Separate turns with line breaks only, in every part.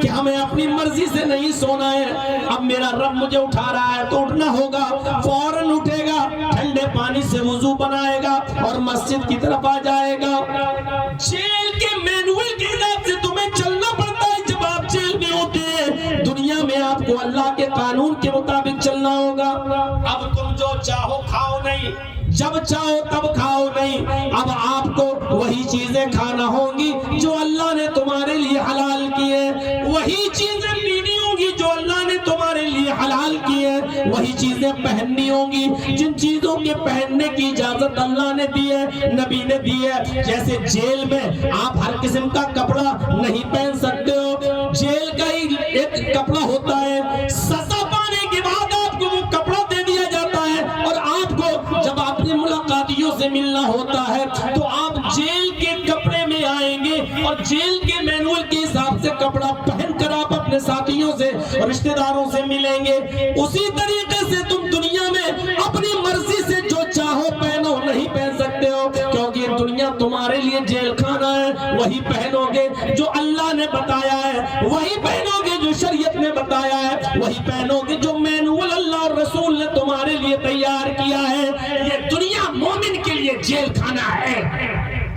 کہ ہمیں اپنی مرضی سے نہیں سونا ہے، اب میرا رب مجھے اٹھا رہا ہے تو اٹھنا ہوگا، فوراً اٹھے گا، ٹھنڈے پانی سے وضو بنائے گا اور مسجد کی طرف آ جائے گا۔ جیل کے مینول کے حساب سے تمہیں چلنا پڑتا ہے جب آپ جیل میں ہوتے ہیں۔ دنیا میں آپ کو اللہ کے قانون کے مطابق چلنا ہوگا۔ اب تم جو چاہو کھاؤ نہیں، جب چاہو تب کھاؤ نہیں، اب آپ کو وہی چیزیں کھانا ہوں گی جو اللہ نے تمہارے لیے حلال کی ہے، وہی چیزیں پینی ہوں گی جو اللہ نے تمہارے لیے حلال کی ہے، وہی چیزیں پہننی ہوں گی جن چیزوں کے پہننے کی اجازت اللہ نے دی ہے، نبی نے دی ہے۔ جیسے جیل میں آپ ہر قسم کا کپڑا نہیں پہن سکتے ہو، جیل کا ہی ایک کپڑا ہوتا ہے، سزا پانے کے بعد آپ کو وہ کپڑا دے دیا جاتا ہے، اور آپ کو جب اپنے ملاقاتیوں سے ملنا ہوتا ہے تو آپ جیل کے کپڑے میں آئیں گے اور جیل کے مینول کے حساب سے کپڑا پہن کر آپ اپنے ساتھیوں سے اور رشتہ داروں سے ملیں گے۔ اسی طریقے سے تم دنیا میں اپنی مرضی سے جو چاہو پہنو نہیں پہن سکتے ہو، کیونکہ یہ دنیا تمہارے لیے جیل خانہ ہے۔ وہی پہنو گے جو اللہ نے بتایا ہے، وہی پہنو گے جو شریعت نے بتایا ہے، وہی پہنو گے جو مینول اللہ اور رسول نے تمہارے لیے تیار کیا ہے۔ یہ دنیا مومن کے لیے جیل خانہ ہے۔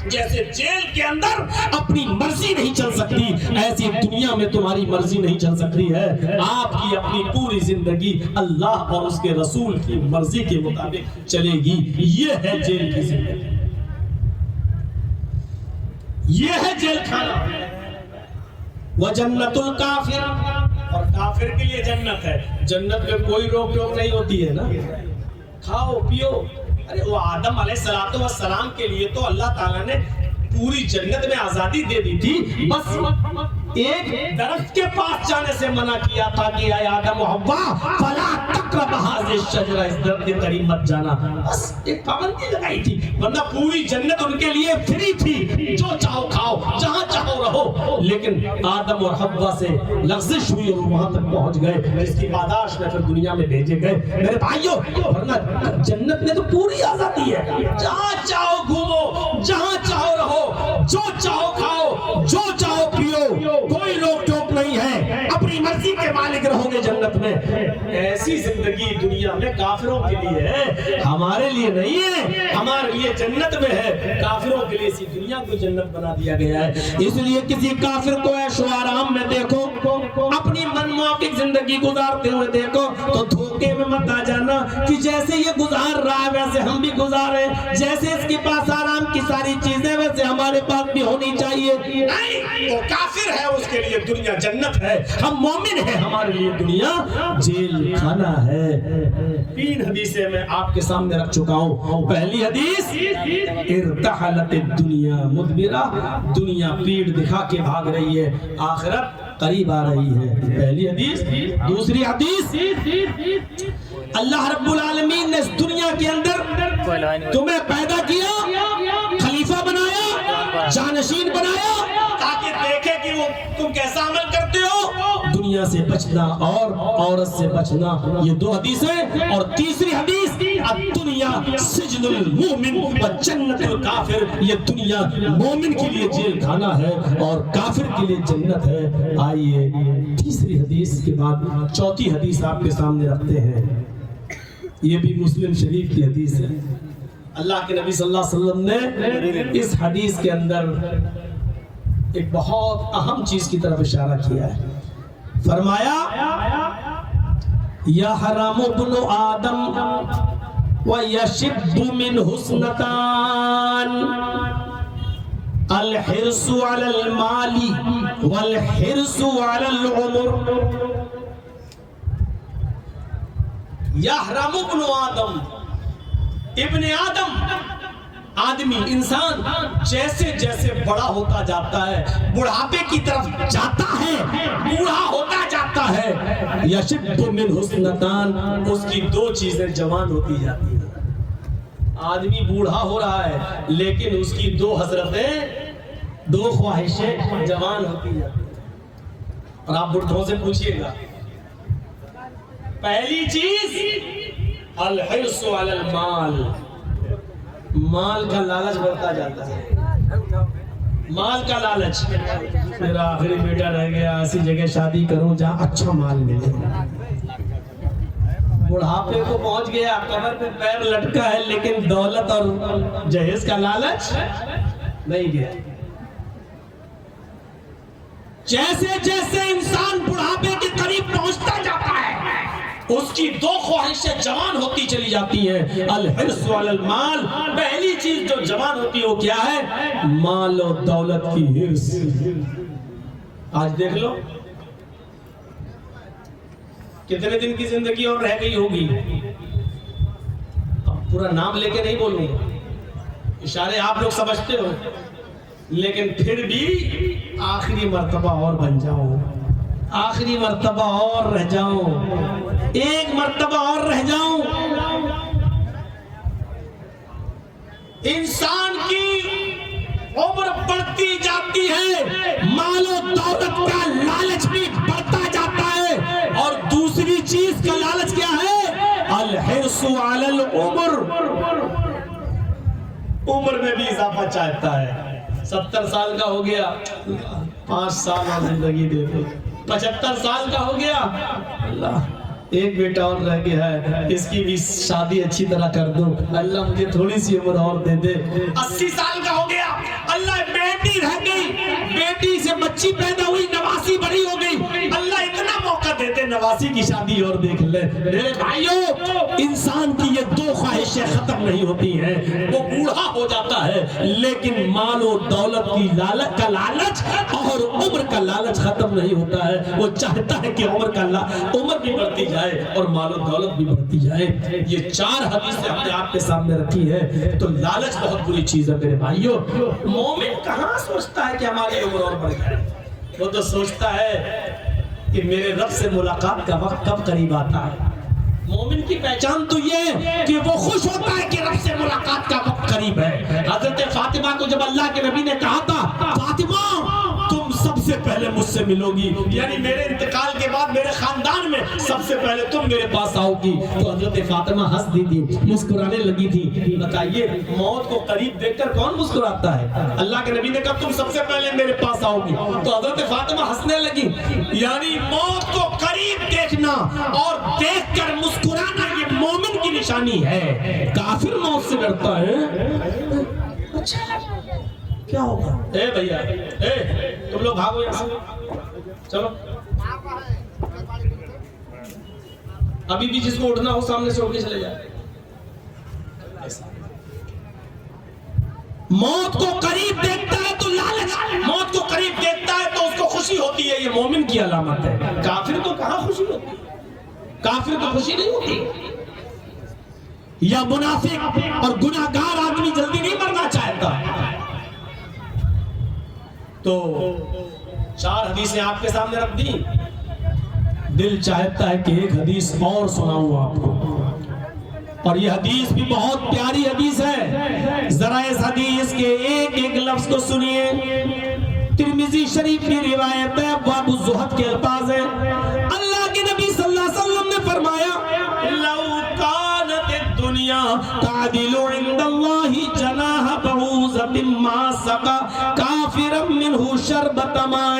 جیسے جیل کے اندر اپنی مرضی نہیں چل سکتی، ایسی دنیا میں تمہاری مرضی نہیں چل سکتی ہے۔ آپ کی اپنی پوری زندگی اللہ اور اس کے رسول کی مرضی کے مطابق چلے گی۔ یہ ہے جیل کی زندگی، یہ ہے جیل خانہ۔ وَجَنَّةُ الْكَافِرِ، اور کافر کے لیے جنت ہے۔ جنت میں کوئی روک ٹوک نہیں ہوتی ہے نا، کھاؤ پیو۔ ارے وہ آدم علیہ السلام کے لیے تو اللہ تعالیٰ نے پوری جنت میں آزادی دے دی تھی، بس ایک درخت کے پاس جانے سے منع کیا تھا کہ اے آدم و حوا فلا تقربا هذه الشجرہ، اس درخت کے قریب مت جانا، بس ایک پابندی لگائی تھی، ورنہ پوری جنت ان کے لیے فری تھی، جو چاہو کھاؤ جہاں چاہو رہو۔ لیکن آدم اور حوا سے لغزش ہوئی اور وہاں تک پہنچ گئے، جس کی پاداش میں پھر دنیا میں بھیجے گئے۔ میرے بھائیوں، ورنہ جنت میں تو پوری آزادی ہے، جہاں چاہو گھومو، جہاں چاہو رہو، جو چاہو کھاؤ، جو چاہو پیو، کوئی روک ٹوک نہیں ہے، اپنی مرضی کے مالک رہو گے جنت میں۔ ایسی زندگی دنیا میں کافروں کے لیے ہے، ہمارے لیے نہیں ہے۔ ہمارے لیے جنت میں ہے، کافروں کے لیے اسی دنیا کو جنت بنا دیا گیا ہے۔ اس لیے کسی کافر کو عیش و آرام میں دیکھو، اپنی من موافق زندگی گزارتے ہوئے دیکھو تو دھوکے میں مت آ جانا کہ جیسے یہ گزار رہا ہے ویسے ہم بھی گزارے، جیسے اس کے پاس آرام کی ساری چیزیں ویسے ہمارے پاس بھی ہونی چاہیے۔ نہیں، وہ کافر ہے، اس کے لیے دنیا جنت ہے، ہم مومن ہیں، ہمارے لیے دنیا جیل خانہ ہے۔ 3 حدیثیں میں آپ کے سامنے رکھ چکا ہوں۔ پہلی حدیث، ارتحلت الدنیا مدبرہ، دنیا پیڑ دکھا کے بھاگ رہی ہے، آخرت قریب آ رہی ہے، پہلی حدیث۔ دوسری حدیث، اللہ رب العالمین نے اس دنیا کے اندر تمہیں پیدا کیا، خلیفہ بنایا، جانشین بنایا، تاکہ دیکھے کہ وہ تم کیسا عمل کرتے ہو۔ دنیا سے بچنا اور عورت سے بچنا، یہ 2 حدیثیں۔ اور تیسری حدیث، الدنیا سجن المومن و جنت الکافر، یہ دنیا مومن کے لیے جیل خانہ ہے اور کافر کے لیے جنت ہے۔ آئیے تیسری حدیث کے بعد چوتھی حدیث آپ کے سامنے رکھتے ہیں، یہ بھی مسلم شریف کی حدیث ہے۔ اللہ کے نبی صلی اللہ علیہ وسلم نے اس حدیث کے اندر ایک بہت اہم چیز کی طرف اشارہ کیا ہے، فرمایا یحرم ابن آدم ویشب من حسنتان، الحرص علی المال والحرص علی العمر۔ یحرم ابن آدم، ابن آدم، آدمی، انسان جیسے جیسے بڑا ہوتا جاتا ہے، بڑھاپے کی طرف جاتا ہے، بوڑھا ہوتا جاتا ہے، یشب من حسنتان، اس کی 2 چیزیں جوان ہوتی جاتی ہیں۔ آدمی بوڑھا ہو رہا ہے لیکن اس کی 2 حسرتیں، 2 خواہشیں جوان ہوتی جاتی ہیں۔ اور آپ بڑھوں سے پوچھئے گا، پہلی چیز الحرص علی المال، مال کا لالچ بڑھتا جاتا ہے، مال کا لالچ، میرا آخری بیٹا رہ گیا، ایسی جگہ شادی کروں جہاں اچھا مال ملے۔ بڑھاپے کو پہنچ گیا، قبر پہ پیر لٹکا ہے، لیکن دولت اور جہیز کا لالچ نہیں گیا۔ جیسے جیسے انسان بڑھاپے کے قریب پہنچتا جاتا ہے، اس کی دو خواہشیں جوان ہوتی چلی جاتی ہیں، الحرص علی المال، پہلی چیز جو جوان ہوتی ہے وہ کیا ہے؟ مال و دولت کی حرص۔ آج دیکھ لو کتنے دن کی زندگی اور رہ گئی ہوگی، اب پورا نام لے کے نہیں بولوں گا، اشارے آپ لوگ سمجھتے ہو، لیکن پھر بھی آخری مرتبہ اور بن جاؤں، آخری مرتبہ اور رہ جاؤں، ایک مرتبہ اور رہ جاؤں۔ انسان کی عمر بڑھتی جاتی ہے، مال و دولت کا لالچ بھی بڑھتا جاتا ہے، اور دوسری چیز کا لالچ کیا ہے؟ الحرص علی العمر، عمر میں بھی اضافہ چاہتا ہے۔ 70 سال کا ہو گیا، 5 سال اور زندگی دے دے، 75 سال کا ہو گیا، اللہ ایک بیٹا اور رہ گیا ہے، اس کی بھی شادی اچھی طرح کر دوں، اللہ مجھے تھوڑی سی عمر اور دے دے۔ 80 سال کا ہو گیا، اللہ بیٹی رہ گئی، بیٹی سے بچی پیدا ہوئی، نواسی بڑی ہو گئی، اللہ اتنا موقع دیتے نواسی کی شادی اور دیکھ لے۔ میرے بھائیو، انسان کی یہ دو خواہشیں ختم نہیں ہوتی ہیں، وہ بوڑھا ہو جاتا ہے لیکن مال و دولت کی لالچ کا لالچ اور عمر کا لالچ ختم نہیں ہوتا ہے، وہ چاہتا ہے کہ عمر بھی بڑھتی جائے اور مال و دولت بھی بڑھتی جائے۔ یہ 4 حدیثیں ہم نے آپ کے سامنے رکھی ہے، تو لالچ بہت بری چیز ہے میرے بھائیو۔ مومن کہاں سوچتا ہے کہ ہماری عمر اور بڑھ جائے، وہ تو سوچتا ہے کہ میرے رب سے ملاقات کا وقت کب قریب آتا ہے۔ مومن کی پہچان تو یہ ہے کہ وہ خوش ہوتا ہے کہ رب سے ملاقات کا وقت قریب ہے۔ حضرت فاطمہ کو جب اللہ کے نبی نے کہا تھا فاطمہ تم سب سے پہلے مجھ سے ملو گی، یعنی میرے انتقال کے بعد میرے خاندان میں سب سے پہلے تم میرے پاس آؤ گی، تو حضرت فاطمہ ہنس دی تھی، مسکرانے لگی تھی۔ بتائیے موت کو قریب دیکھ کر کون مسکراتا ہے؟ اللہ کے نبی نے کہا تم سب سے پہلے میرے پاس آؤ گی، تو حضرت فاطمہ ہنسنے لگی۔ یعنی موت کو قریب دیکھنا اور دیکھ کر مسکرانا یہ مومن کی نشانی ہے۔ کافر موت سے ڈرتا ہے، کیا ہوگا؟ اے بھیا تم لوگ بھاگو یہاں سے، چلو ابھی بھی جس کو اٹھنا ہو سامنے سے اٹھ کے چلے جائے۔ موت کو قریب دیکھتا ہے تو لالچ، موت کو قریب دیکھتا ہے تو اس کو خوشی ہوتی ہے، یہ مومن کی علامت ہے۔ کافر کو کہاں خوشی ہوتی ہے؟ کافر کو خوشی نہیں ہوتی، یا منافق اور گناہگار آدمی جلدی نہیں مرنا چاہتا۔ تو 4 حدیثیں آپ کے سامنے رکھ دی، دل چاہتا ہے کہ ایک حدیث اور سناؤں آپ کو، اور یہ حدیث بھی بہت پیاری حدیث ہے، ذرا اس حدیث کے ایک ایک لفظ کو سنیے۔ ترمذی شریف کی روایت ہے، باب الزہد کے الفاظ ہیں، اللہ کے نبی صلی اللہ علیہ وسلم نے فرمایا لو کانت الدنیا تعدل عند اللہ جناح بعوضۃ ما سقى کافرا منہ شربۃ ماء۔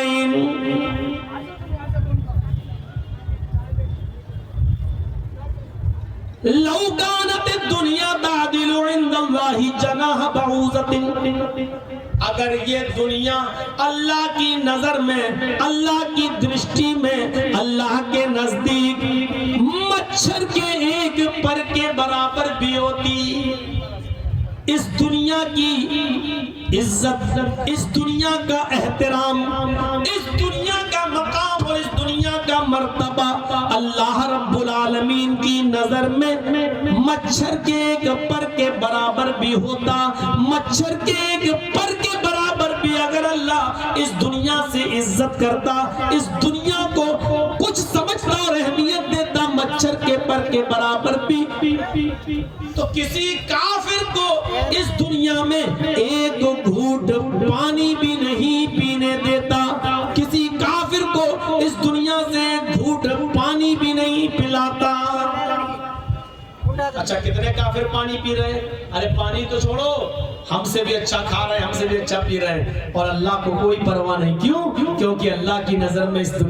لو کانت الدنیا تعدل عند اللہ جناح بعوضۃ، اگر یہ دنیا اللہ کی نظر میں، اللہ کی درشٹی میں، اللہ کے نزدیک مچھر کے ایک پر کے برابر بھی ہوتی، اس دنیا کی عزت، اس دنیا کا احترام، اس دنیا کا مقام اور اس دنیا کا مرتبہ اللہ رب العالمین کی نظر میں مچھر کے ایک پر کے برابر بھی ہوتا، مچھر کے ایک پر کے برابر بھی اگر اللہ اس دنیا سے عزت کرتا، اس دنیا کو کچھ سمجھتا اور اہمیت دیتا مچھر کے پر کے برابر بھی، تو کسی کافر کو اس دنیا میں ایک گھونٹ پانی بھی نہیں پینے دیتا، کسی کافر کو اس دنیا سے ایک گھونٹ پانی بھی نہیں پلاتا۔ اچھا کتنے کافر پانی پی رہے ہیں؟ ارے پانی تو چھوڑو، ہم سے بھی اچھا کھا رہے ہیں، ہم سے بھی اچھا پی رہے ہیں، اور اللہ کو کوئی پرواہ نہیں. کیوں؟ کیونکہ اللہ کی نظر میں اس دنیا